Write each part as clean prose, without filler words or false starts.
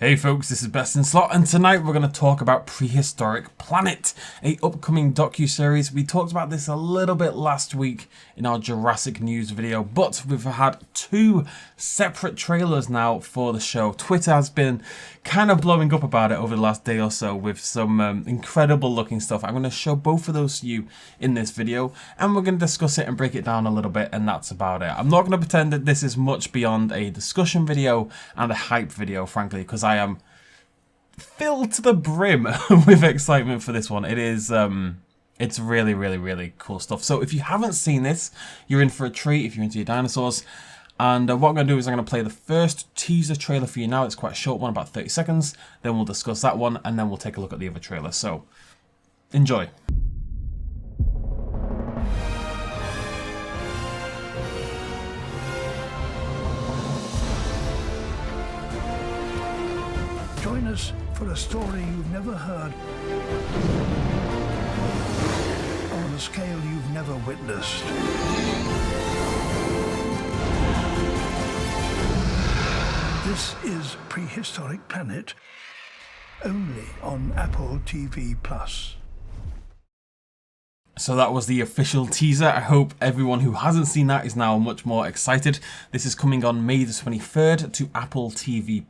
Hey folks, this is Best in Slot, and tonight we're going to talk about Prehistoric Planet, a upcoming docuseries. We talked about this a little bit last week in our Jurassic News video, but we've had two separate trailers now for the show. Twitter has been kind of blowing up about it over the last day or so with some incredible looking stuff. I'm going to show both of those to you in this video, and we're going to discuss it and break it down a little bit, and that's about it. I'm not going to pretend that this is much beyond a discussion video and a hype video, frankly, because I am filled to the brim with excitement for this one. It is it's really cool stuff. So if you haven't seen this, you're in for a treat if you're into your dinosaurs. And what I'm going to do is I'm going to play the first teaser trailer for you now. It's quite a short one, about 30 seconds. Then we'll discuss that one, and then we'll take a look at the other trailer. So enjoy. Join us for a story you've never heard, on a scale you've never witnessed. This is Prehistoric Planet, only on Apple TV+. So that was the official teaser. I hope everyone who hasn't seen that is now much more excited. This is coming on May the 23rd to Apple TV+.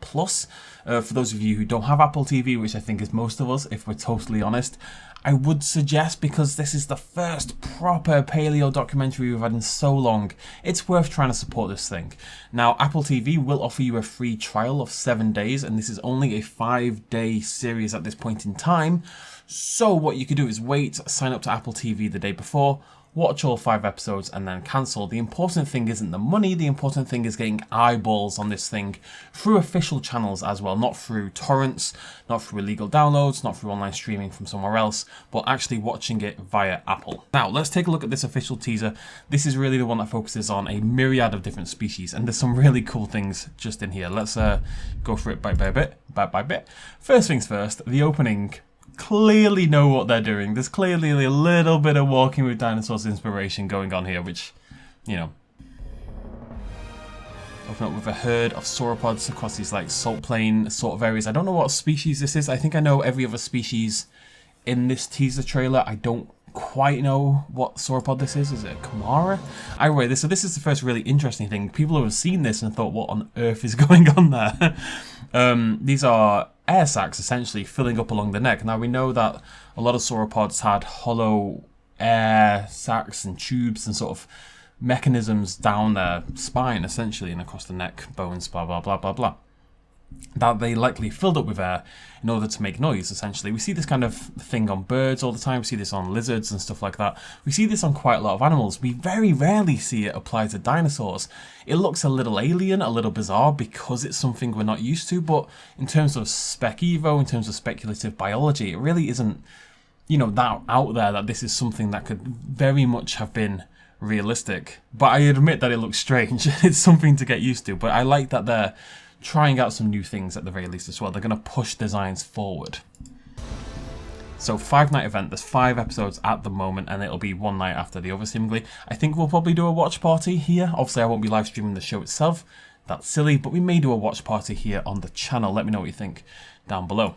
For those of you who don't have Apple TV, which I think is most of us, if we're totally honest, I would suggest, because this is the first proper paleo documentary we've had in so long, it's worth trying to support this thing. Now, Apple TV will offer you a free trial of 7 days, and this is only a 5-day series at this point in time. So what you could do is wait, sign up to Apple TV the day before, watch all 5 episodes, and then cancel. The important thing isn't the money, the important thing is getting eyeballs on this thing through official channels as well, not through torrents, not through illegal downloads, not through online streaming from somewhere else, but actually watching it via Apple. Now, let's take a look at this official teaser. This is really the one that focuses on a myriad of different species, and there's some really cool things just in here. Let's go for it bit by bit. First things first, the opening clearly know what they're doing. There's clearly a little bit of Walking With Dinosaurs inspiration going on here, which, you know, open up with a herd of sauropods across these like salt plain sort of areas. I don't know what species this is. I think I know every other species in this teaser trailer. I don't quite know what sauropod this is. Is it a Kamara? Either way, this is the first really interesting thing. People have seen this and thought, what on earth is going on there? These are air sacs essentially filling up along the neck. Now we know that a lot of sauropods had hollow air sacs and tubes and sort of mechanisms down their spine essentially and across the neck, bones, blah blah blah blah blah, that they likely filled up with air in order to make noise, essentially. We see this kind of thing on birds all the time. We see this on lizards and stuff like that. We see this on quite a lot of animals. We very rarely see it applied to dinosaurs. It looks a little alien, a little bizarre, because it's something we're not used to, but in terms of spec evo, in terms of speculative biology, it really isn't, you know, that out there that this is something that could very much have been realistic. But I admit that it looks strange. It's something to get used to, but I like that they're trying out some new things at the very least as well. They're going to push designs forward. So 5-night event, there's 5 episodes at the moment, and it'll be one night after the other seemingly. I think we'll probably do a watch party here. Obviously I won't be live streaming the show itself, that's silly, but we may do a watch party here on the channel. Let me know what you think down below.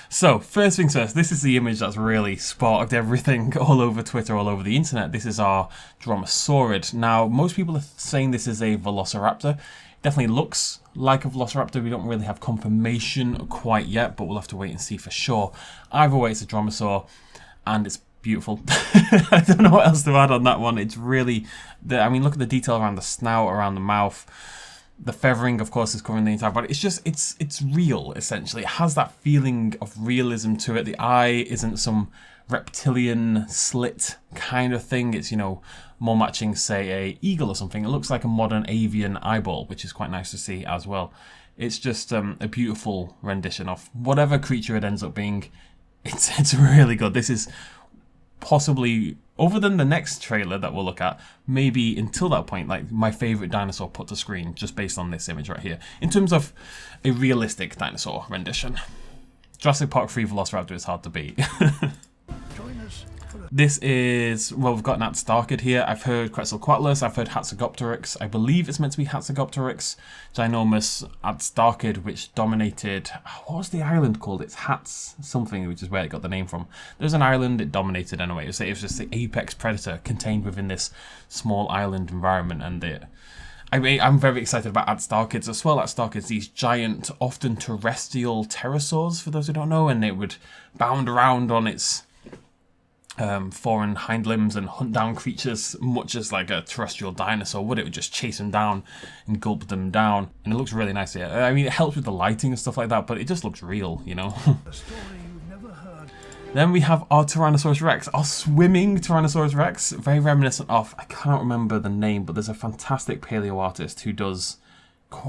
So, first things first, this is the image that's really sparked everything all over Twitter, all over the internet. This is our Dromasaurid. Now, most people are saying this is a Velociraptor. Definitely looks like a Velociraptor. We don't really have confirmation quite yet, but we'll have to wait and see for sure. Either way, it's a Dromasaur, and it's beautiful. I don't know what else to add on that one. It's really, I mean, look at the detail around the snout, around the mouth. The feathering, of course, is covering the entire body. It's just, it's real, essentially. It has that feeling of realism to it. The eye isn't some reptilian slit kind of thing. It's, you know, more matching, say, a eagle or something. It looks like a modern avian eyeball, which is quite nice to see as well. It's just a beautiful rendition of whatever creature it ends up being. It's really good. This is possibly, other than the next trailer that we'll look at, maybe until that point, like my favorite dinosaur put to screen, just based on this image right here, in terms of a realistic dinosaur rendition. Jurassic Park 3 Velociraptor is hard to beat. Join us for this. This is, well, we've got an Atstarchid here. I've heard Quetzalcoatlus, I've heard Hatzegopteryx. I believe it's meant to be Hatzegopteryx, ginormous Atstarchid, which dominated, what was the island called? It's Hatz something, which is where it got the name from. There's an island it dominated anyway. It was just the apex predator contained within this small island environment, and I'm very excited about Atstarchids as well. Atstarchids, these giant, often terrestrial pterosaurs, for those who don't know, and it would bound around on its fore and hind limbs and hunt down creatures, much as like a terrestrial dinosaur would. It would just chase them down and gulp them down, and it looks really nice here. I mean, it helps with the lighting and stuff like that, but it just looks real, you know. Then we have our Tyrannosaurus Rex, our swimming Tyrannosaurus Rex, very reminiscent of, I can't remember the name, but there's a fantastic paleo artist who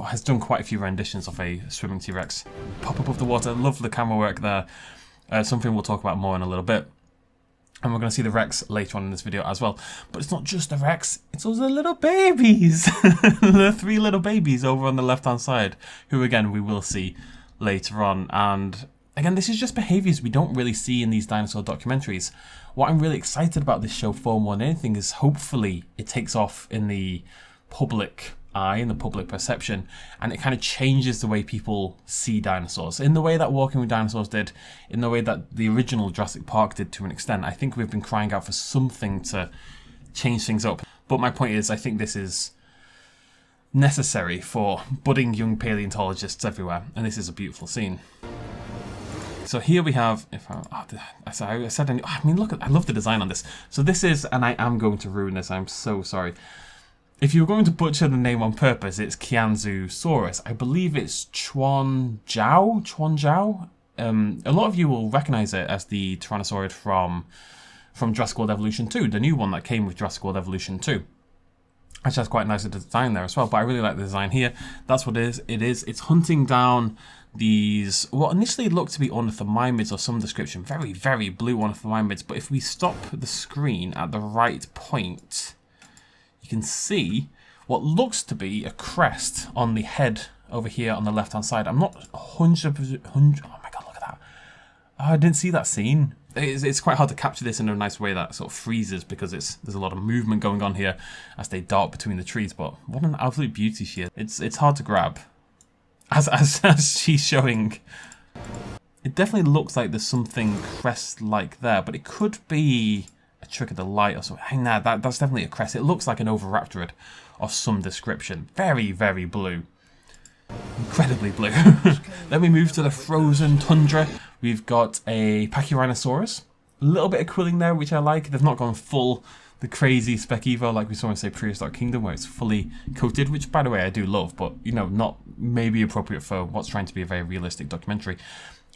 has done quite a few renditions of a swimming T-Rex. Pop above the water, love the camera work there. Something we'll talk about more in a little bit. And we're going to see the Rex later on in this video as well. But it's not just the Rex, it's also the little babies. The 3 little babies over on the left-hand side, who again we will see later on. And again, this is just behaviours we don't really see in these dinosaur documentaries. What I'm really excited about this show for more than anything is hopefully it takes off in the public eye, in the public perception, and it kind of changes the way people see dinosaurs. In the way that Walking with Dinosaurs did, in the way that the original Jurassic Park did to an extent. I think we've been crying out for something to change things up. But my point is, I think this is necessary for budding young paleontologists everywhere, and this is a beautiful scene. So here we have, I mean, look, I love the design on this. So this is, and I am going to ruin this, I'm so sorry. If you were going to butcher the name on purpose, it's Qianzusaurus. I believe it's Chuanjiao. A lot of you will recognise it as the Tyrannosaurid from Jurassic World Evolution 2, the new one that came with Jurassic World Evolution 2. Actually, has quite a nice design there as well, but I really like the design here. That's what it is. It's hunting down these, what initially looked to be ornithomimids or some description, very, very blue ornithomimids, but if we stop the screen at the right point, you can see what looks to be a crest on the head over here on the left-hand side. I'm not 100%, oh my god, look at that. Oh, I didn't see that scene. It's quite hard to capture this in a nice way that sort of freezes because there's a lot of movement going on here as they dart between the trees, but what an absolute beauty she is. It's hard to grab. As she's showing, it definitely looks like there's something crest-like there, but it could be a trick of the light or something. Nah, that's definitely a crest. It looks like an oviraptorid of some description. Very, very blue. Incredibly blue. Then we move to the frozen tundra. We've got a Pachyrhinosaurus. A little bit of quilling there, which I like. They've not gone full the crazy Spec Evo like we saw in, say, Prehistoric Kingdom, where it's fully coated, which, by the way, I do love, but, you know, not maybe appropriate for what's trying to be a very realistic documentary.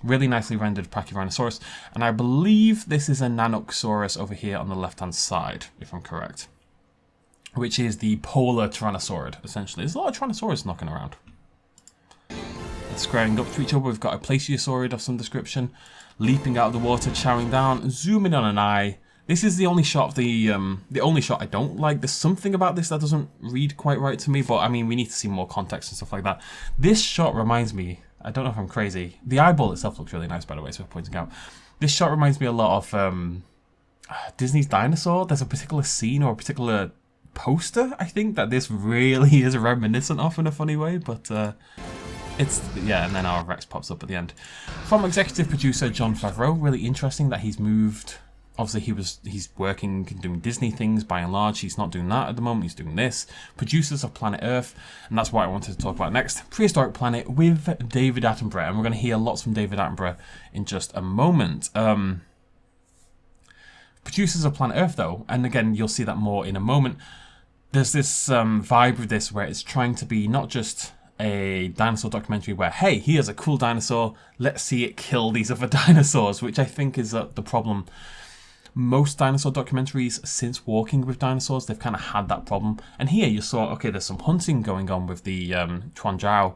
Really nicely rendered Pachyrhinosaurus, and I believe this is a Nanoxaurus over here on the left-hand side, if I'm correct, which is the polar Tyrannosaurid, essentially. There's a lot of Tyrannosaurus knocking around. Squaring up to each other, we've got a Plesiosaurid of some description, leaping out of the water, chowing down, zooming on an eye. This is the only shot, the only shot I don't like. There's something about this that doesn't read quite right to me, but I mean, we need to see more context and stuff like that. This shot reminds me, I don't know if I'm crazy. The eyeball itself looks really nice, by the way, so pointing out. This shot reminds me a lot of Disney's Dinosaur. There's a particular scene or a particular poster, I think, that this really is reminiscent of in a funny way, but yeah, and then our Rex pops up at the end. From executive producer Jon Favreau, really interesting that he's moved. Obviously, he's working, doing Disney things by and large. He's not doing that at the moment. He's doing this. Producers of Planet Earth, and that's what I wanted to talk about next. Prehistoric Planet with David Attenborough, and we're going to hear lots from David Attenborough in just a moment. Producers of Planet Earth, though, and again, you'll see that more in a moment. There's this vibe with this where it's trying to be not just a dinosaur documentary where, hey, here's a cool dinosaur, let's see it kill these other dinosaurs, which I think is the problem. Most dinosaur documentaries since Walking with Dinosaurs, they've kind of had that problem. And here you saw, okay, there's some hunting going on with the Chuanjiao.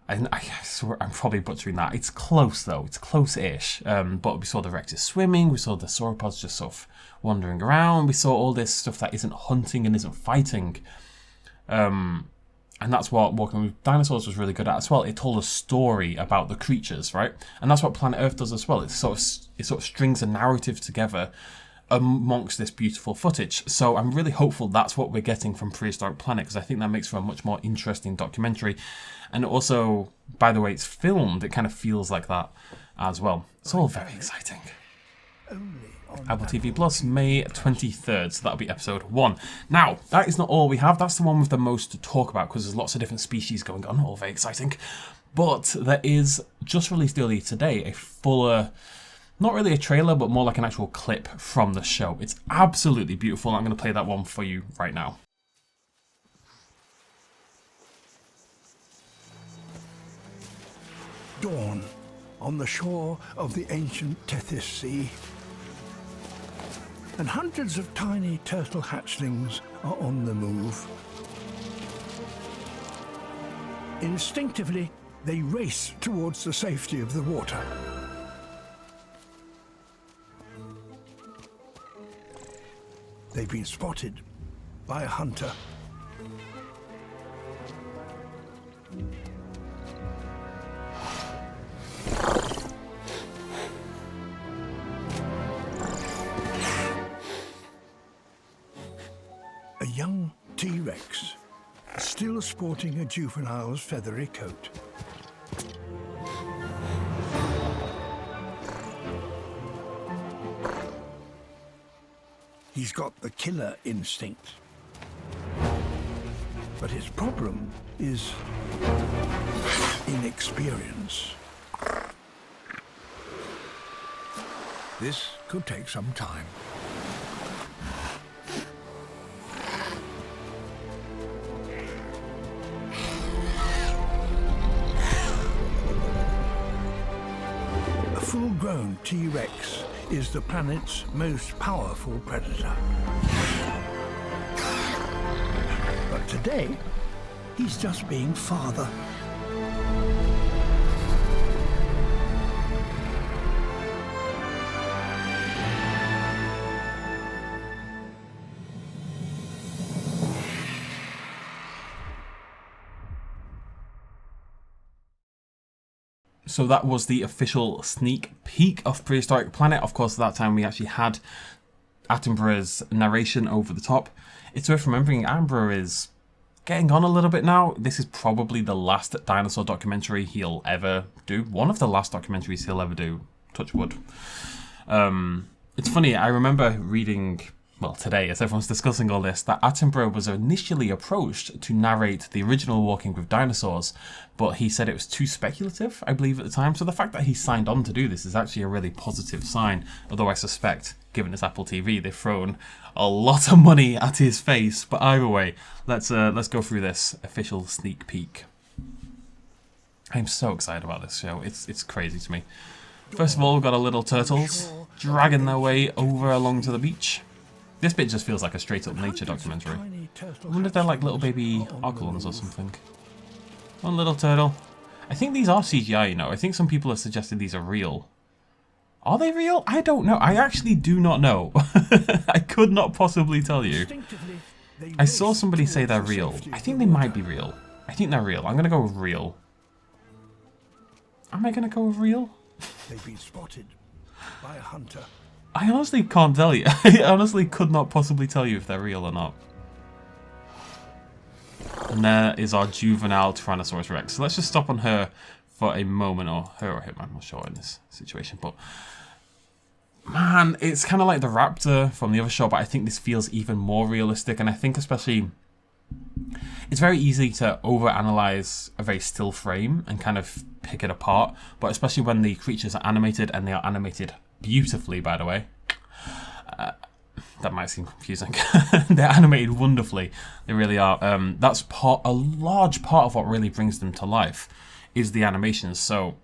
I swear I'm probably butchering that. It's close, though. It's close-ish. But we saw the Rexes swimming. We saw the sauropods just sort of wandering around. We saw all this stuff that isn't hunting and isn't fighting. And that's what Walking with Dinosaurs was really good at as well. It told a story about the creatures, right? And that's what Planet Earth does as well. It sort of strings a narrative together amongst this beautiful footage. So I'm really hopeful that's what we're getting from Prehistoric Planet, because I think that makes for a much more interesting documentary. And also, by the way it's filmed, it kind of feels like that as well. It's all very exciting. Apple TV Plus, May 23rd, so that'll be episode 1. Now, that is not all we have. That's the one with the most to talk about, because there's lots of different species going on, all very exciting. But there is, just released earlier today, a fuller, not really a trailer, but more like an actual clip from the show. It's absolutely beautiful. I'm going to play that one for you right now. Dawn on the shore of the ancient Tethys Sea. And hundreds of tiny turtle hatchlings are on the move. Instinctively, they race towards the safety of the water. They've been spotted by a hunter. A young T.rex, still sporting a juvenile's feathery coat. He's got the killer instinct. But his problem is inexperience. This could take some time. A full-grown T.rex is the planet's most powerful predator. But today, he's just being father. So that was the official sneak peek of Prehistoric Planet. Of course, at that time we actually had Attenborough's narration over the top. It's worth remembering Attenborough is getting on a little bit now. This is probably the last dinosaur documentary he'll ever do. One of the last documentaries he'll ever do. Touch wood. It's funny, I remember reading, well, today, as everyone's discussing all this, that Attenborough was initially approached to narrate the original Walking With Dinosaurs, but he said it was too speculative, I believe, at the time. So the fact that he signed on to do this is actually a really positive sign, although I suspect, given it's Apple TV, they've thrown a lot of money at his face. But either way, let's go through this official sneak peek. I'm so excited about this show. It's crazy to me. First of all, we've got our little turtles dragging their way over along to the beach. This bit just feels like a straight-up nature documentary. I wonder if they're like little baby archelons or something. One little turtle. I think these are CGI, you know. I think some people have suggested these are real. Are they real? I don't know. I actually do not know. I could not possibly tell you. I saw somebody say they're real. I think they might be real. I think they're real. I'm going to go with real. Am I going to go with real? They've been spotted by a hunter. I honestly can't tell you. I honestly could not possibly tell you if they're real or not. And there is our juvenile Tyrannosaurus Rex. So let's just stop on her for a moment, or her or him, I'm not sure in this situation. But man, it's kind of like the raptor from the other show, but I think this feels even more realistic. And I think especially, it's very easy to overanalyze a very still frame and kind of pick it apart. But especially when the creatures are animated, and they are animated beautifully, by the way. That might seem confusing. They're animated wonderfully. They really are. That's a large part of what really brings them to life is the animations. So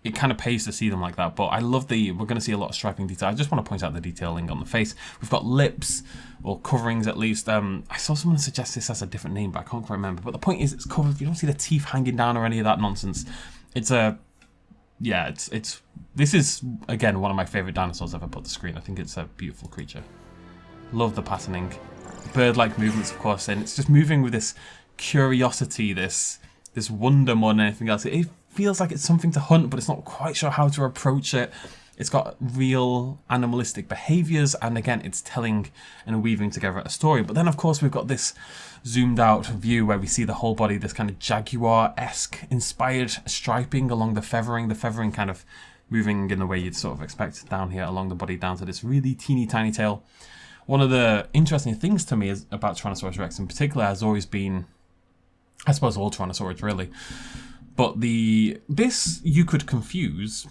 it kind of pays to see them like that. But I love we're going to see a lot of striking detail. I just want to point out the detailing on the face. We've got lips, or coverings at least. I saw someone suggest this as a different name, but I can't quite remember. But the point is, it's covered. You don't see the teeth hanging down or any of that nonsense. It's a... Yeah, this is, again, one of my favourite dinosaurs I've ever put on the screen. I think it's a beautiful creature. Love the patterning. Bird-like movements, of course, and it's just moving with this curiosity, this wonder more than anything else. It feels like it's something to hunt, but it's not quite sure how to approach it. It's got real animalistic behaviors, and again, it's telling and weaving together a story. But then, of course, we've got this zoomed out view where we see the whole body, this kind of jaguar-esque inspired striping along the feathering kind of moving in the way you'd sort of expect down here along the body down to this really teeny tiny tail. One of the interesting things to me is about Tyrannosaurus Rex in particular has always been, I suppose all Tyrannosaurs really, but this you could confuse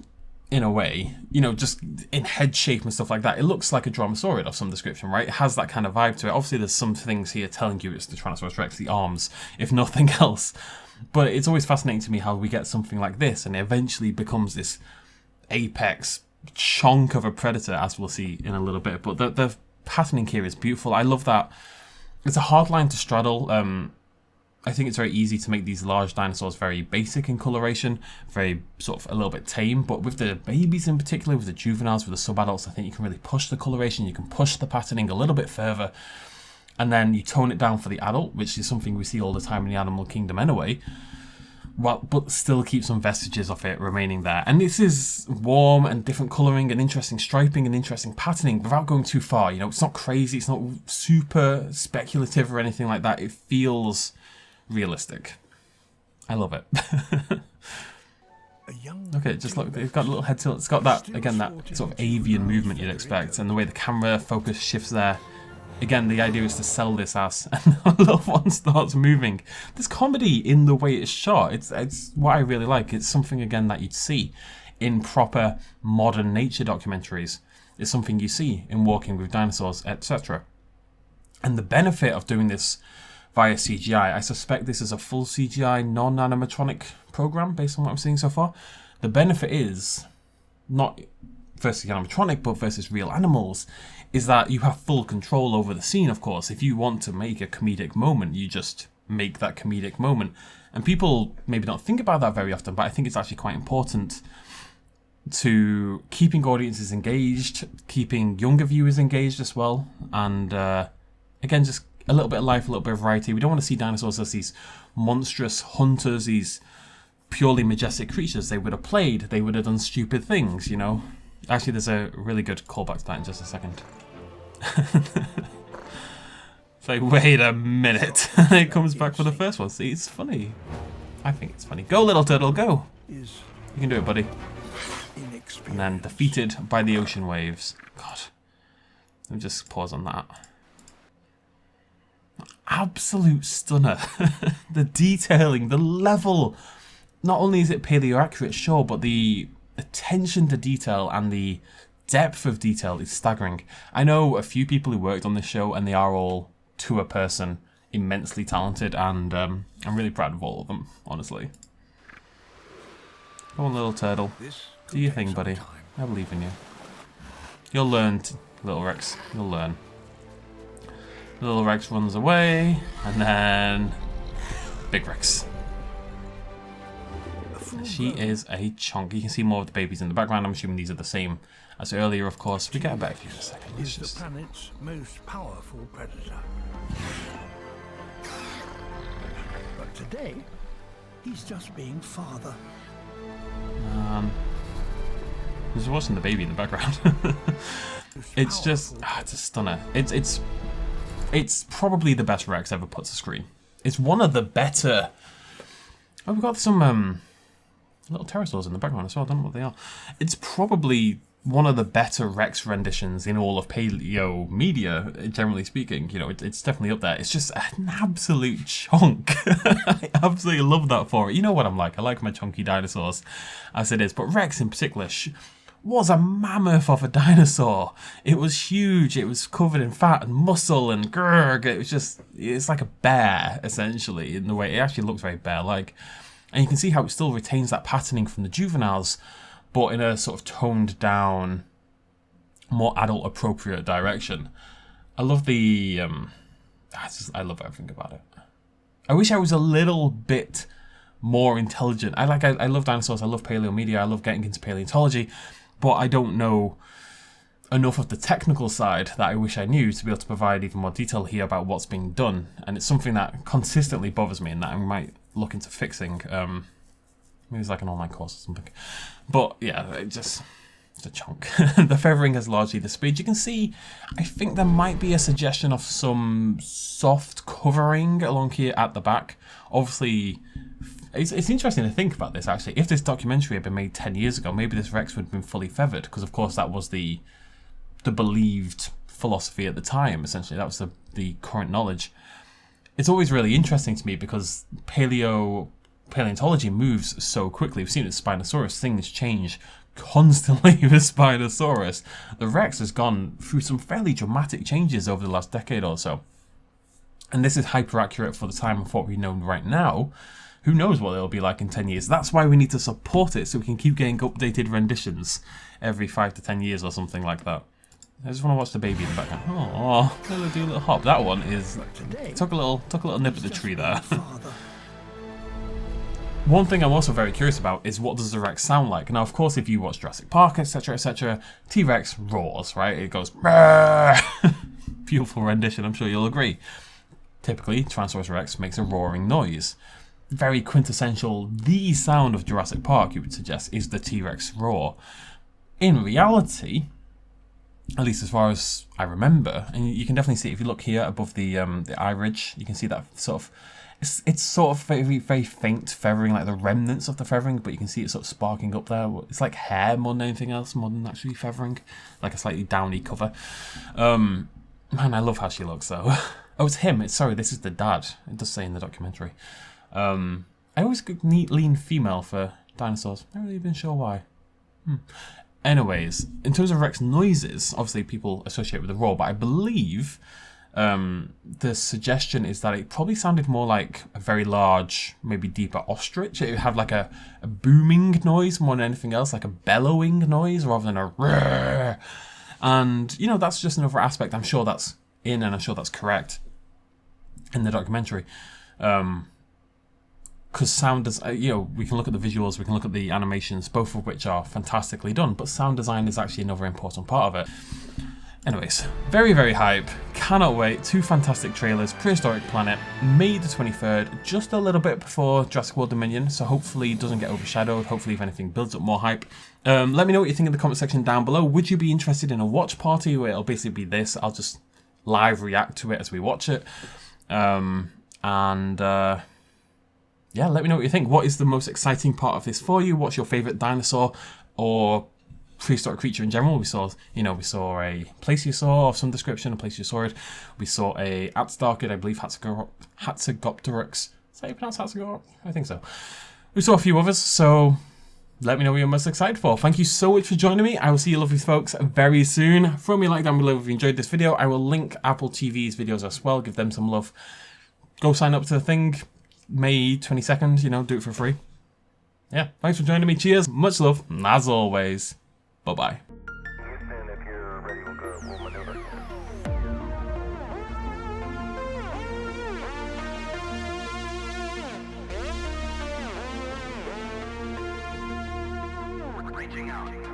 in a way, you know, just in head shape and stuff like that. It looks like a dromasaurid of some description, right? It has that kind of vibe to it. Obviously there's some things here telling you it's the Tyrannosaurus Rex, the arms, if nothing else. But it's always fascinating to me how we get something like this and it eventually becomes this apex chunk of a predator, as we'll see in a little bit. But the patterning here is beautiful. I love that. It's a hard line to straddle. I think it's very easy to make these large dinosaurs very basic in coloration, very sort of a little bit tame, but with the babies in particular, with the juveniles, with the sub-adults, I think you can really push the coloration, you can push the patterning a little bit further, and then you tone it down for the adult, which is something we see all the time in the animal kingdom anyway, but still keep some vestiges of it remaining there. And this is warm and different colouring and interesting striping and interesting patterning without going too far. You know, it's not crazy, it's not super speculative or anything like that. It feels realistic. I love it. Okay, just look, it's got a little head tilt. It's got that, again, that sort of avian movement you'd expect, and the way the camera focus shifts there. Again, the idea is to sell this as, and the little one starts moving. There's comedy in the way it's shot. It's what I really like. It's something, again, that you'd see in proper modern nature documentaries. It's something you see in Walking With Dinosaurs, etc. And the benefit of doing this via CGI, I suspect this is a full CGI, non-animatronic program based on what I'm seeing so far. The benefit is not versus animatronic, but versus real animals, is that you have full control over the scene, of course. If you want to make a comedic moment, you just make that comedic moment. And people maybe don't think about that very often, but I think it's actually quite important to keeping audiences engaged, keeping younger viewers engaged as well, and again, just a little bit of life, a little bit of variety. We don't want to see dinosaurs as these monstrous hunters, these purely majestic creatures. They would have played, they would have done stupid things, you know. Actually, there's a really good callback to that in just a second. It's like, wait a minute. It comes back for the first one. See, it's funny. I think it's funny. Go, little turtle, go. You can do it, buddy. And then defeated by the ocean waves. God. Let me just pause on that. Absolute stunner. The detailing, the level. Not only is it paleo accurate, sure, but the attention to detail and the depth of detail is staggering. I know a few people who worked on this show, and they are all, to a person, immensely talented, and I'm really proud of all of them, honestly. Come on, little turtle. Do your thing, buddy. I believe in you. You'll learn, little Rex. You'll learn. Little Rex runs away, and then Big Rex. She is a chunk. You can see more of the babies in the background. I'm assuming these are the same as earlier, of course. We get a better view in a second. Is the planet's most powerful predator. But today, he's just being father. Just watching the baby in the background. It's just, it's a stunner. It's probably the best Rex ever put to screen. It's one of the better. Oh, we've got some little pterosaurs in the background as well. I don't know what they are. It's probably one of the better Rex renditions in all of paleo media, generally speaking. You know, it's definitely up there. It's just an absolute chunk. I absolutely love that for it. You know what I'm like. I like my chunky dinosaurs as it is. But Rex in particular was a mammoth of a dinosaur. It was huge. It was covered in fat and muscle and grrg. It's like a bear, essentially, in the way it actually looks very bear-like. And you can see how it still retains that patterning from the juveniles, but in a sort of toned down, more adult appropriate direction. I love the, I love everything about it. I wish I was a little bit more intelligent. I love dinosaurs, I love paleo media, I love getting into paleontology, but I don't know enough of the technical side that I wish I knew to be able to provide even more detail here about what's being done. And it's something that consistently bothers me and that I might look into fixing. Maybe it's like an online course or something. But yeah, It's a chunk. The feathering has largely disappeared. You can see, I think there might be a suggestion of some soft covering along here at the back. Obviously, it's interesting to think about this, actually. If this documentary had been made 10 years ago, maybe this Rex would have been fully feathered, because of course that was the believed philosophy at the time, essentially. That was the current knowledge. It's always really interesting to me because paleontology moves so quickly. We've seen it with Spinosaurus. Things change constantly with Spinosaurus. The Rex has gone through some fairly dramatic changes over the last decade or so. And this is hyper accurate for the time of what we know right now. Who knows what it'll be like in 10 years. That's why we need to support it, so we can keep getting updated renditions every 5 to 10 years or something like that. I just want to watch the baby in the background. Oh, do a little hop. That one is took a little nip at the tree there. One thing I'm also very curious about is what does the Rex sound like? Now, of course, if you watch Jurassic Park, etc., T-Rex roars, right? It goes beautiful rendition. I'm sure you'll agree. Typically, Tyrannosaurus Rex makes a roaring noise. Very quintessential. The sound of Jurassic Park, you would suggest, is the T-Rex roar. In reality, at least as far as I remember, and you can definitely see it if you look here above the eye ridge, you can see that sort of, it's sort of very, very faint feathering, like the remnants of the feathering, but you can see it sort of sparking up there. It's like hair more than anything else, more than actually feathering, like a slightly downy cover. Man, I love how she looks though. Oh, it's him. Sorry, this is the dad. It does say in the documentary. I always get neat, lean female for dinosaurs. Not really even sure why. Anyways, in terms of Rex noises, obviously people associate with the roar, but I believe the suggestion is that it probably sounded more like a very large, maybe deeper ostrich. It would have like a booming noise more than anything else, like a bellowing noise rather than a roar. And, you know, that's just another aspect. I'm sure that's in, and I'm sure that's correct in the documentary. Because sound does, we can look at the visuals, we can look at the animations, both of which are fantastically done, but sound design is actually another important part of it. Anyways, very, very hype. Cannot wait. 2 fantastic trailers. Prehistoric Planet, May the 23rd, just a little bit before Jurassic World Dominion, so hopefully it doesn't get overshadowed. Hopefully, if anything, builds up more hype. Let me know what you think in the comment section down below. Would you be interested in a watch party where it'll basically be this? I'll just live react to it as we watch it. Yeah, let me know what you think. What is the most exciting part of this for you? What's your favourite dinosaur or prehistoric creature in general? We saw a plesiosaur of some description, a plesiosaurid. We saw a Atstarchid, I believe Hatzegopteryx. Is that how you pronounce Hatzegopteryx? I think so. We saw a few others, so let me know what you're most excited for. Thank you so much for joining me. I will see you lovely folks very soon. Throw me a like down below if you enjoyed this video. I will link Apple TV's videos as well. Give them some love. Go sign up to the thing. May 22nd, do it for free. Yeah, thanks for joining me. Cheers, much love, and as always, bye-bye. Reaching out.